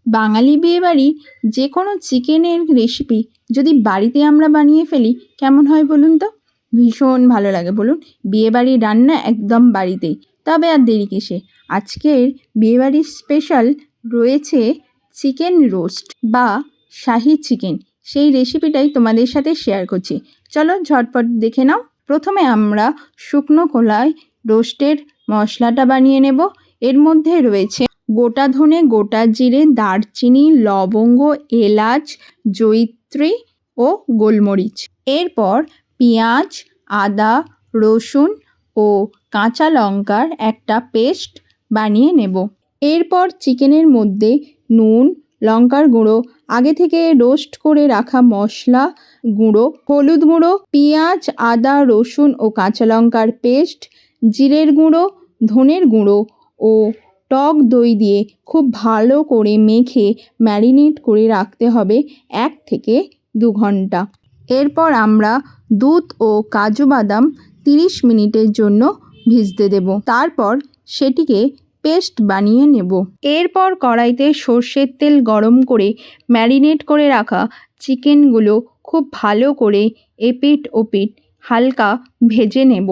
বাঙালি বিয়েবাড়ির যে কোনো চিকেনের রেসিপি যদি বাড়িতে আমরা বানিয়ে ফেলি কেমন হয় বলুন তো? ভীষণ ভালো লাগে বলুন। বিয়েবাড়ির রান্না একদম বাড়িতেই। তবে আর দেরি কিসে? আজকের বিয়েবাড়ির স্পেশাল রয়েছে চিকেন রোস্ট বা শাহি চিকেন। সেই রেসিপিটাই তোমাদের সাথে শেয়ার করছি। চলো ঝটপট দেখে নাও। প্রথমে আমরা শুকনো খোলায় রোস্টের মশলাটা বানিয়ে নেব। এর মধ্যে রয়েছে গোটা ধনে, গোটা জিরে, দারচিনি, লবঙ্গ, এলাচ, জয়িত্রী ও গোলমরিচ। এরপর পেঁয়াজ, আদা, রসুন ও কাঁচা লঙ্কার একটা পেস্ট বানিয়ে নেব। এরপর চিকেনের মধ্যে নুন, লঙ্কার গুঁড়ো, আগে থেকে রোস্ট করে রাখা মশলা গুঁড়ো, হলুদ গুঁড়ো, পেঁয়াজ, আদা, রসুন ও কাঁচা লঙ্কার পেস্ট, জিরের গুঁড়ো, ধনের গুঁড়ো ও টক দই দিয়ে খুব ভালো করে মেখে ম্যারিনেট করে রাখতে হবে 1 থেকে 2 ঘন্টা। এরপর আমরা দুধ ও কাজু বাদাম 30 মিনিটের জন্য ভিজতে দেব। তারপর সেটিকে পেস্ট বানিয়ে নেব। এরপর কড়াইতে সর্ষের তেল গরম করে ম্যারিনেট করে রাখা চিকেনগুলো খুব ভালো করে এপিঠ ওপিঠ হালকা ভেজে নেব।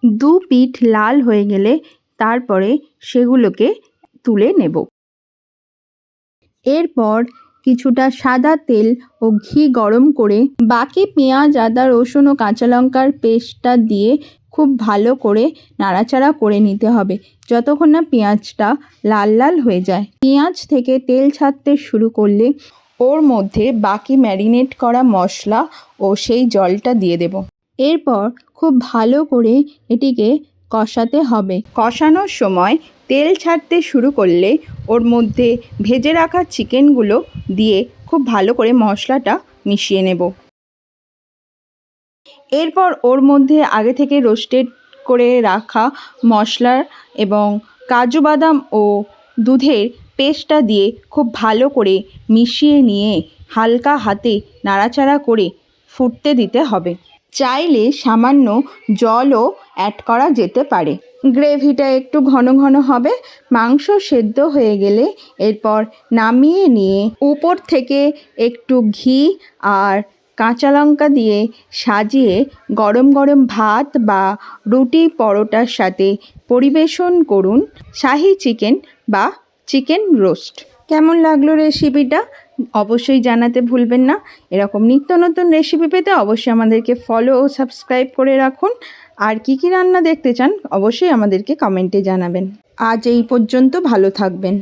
দু পিঠ লাল হয়ে গেলে তারপরে সেগুলোকে তুলে নেব। এরপর কিছুটা সাদা তেল ও ঘি গরম করে বাকি পেঁয়াজ, আদা, রসুন ও কাঁচা লঙ্কার পেস্টটা দিয়ে খুব ভালো করে নাড়াচাড়া করে নিতে হবে যতক্ষণ না পেঁয়াজটা লাল লাল হয়ে যায়। পেঁয়াজ থেকে তেল ছাড়তে শুরু করলে ওর মধ্যে বাকি ম্যারিনেট করা মশলা ও সেই জলটা দিয়ে দেব। এরপর খুব ভালো করে এটিকে কষাতে হবে। কষানোর সময় তেল ছাড়তে শুরু করলে ওর মধ্যে ভেজে রাখা চিকেনগুলো দিয়ে খুব ভালো করে মশলাটা মিশিয়ে নেব। এরপর ওর মধ্যে আগে থেকে রোস্টেড করে রাখা মশলা এবং কাজু বাদাম ও দুধের পেস্টটা দিয়ে খুব ভালো করে মিশিয়ে নিয়ে হালকা হাতে নাড়াচাড়া করে ফুটতে দিতে হবে। চাইলে সামান্য জলও অ্যাড করা যেতে পারে। গ্রেভিটা একটু ঘন ঘন হবে। মাংস সেদ্ধ হয়ে গেলে এরপর নামিয়ে নিয়ে উপর থেকে একটু ঘি আর কাঁচা লঙ্কা দিয়ে সাজিয়ে গরম গরম ভাত বা রুটি পরোটার সাথে পরিবেশন করুন শাহি চিকেন বা চিকেন রোস্ট। কেমন লাগলো রেসিপিটা? অবশ্যই জানাতে ভুলবেন না। এরকম নিত্য নতুন রেসিপি পেতে অবশ্যই আমাদেরকে ফলো ও সাবস্ক্রাইব করে রাখুন। আর কি কি রান্না দেখতে চান অবশ্যই আমাদেরকে কমেন্টে জানাবেন। আজ এই পর্যন্ত, ভালো থাকবেন।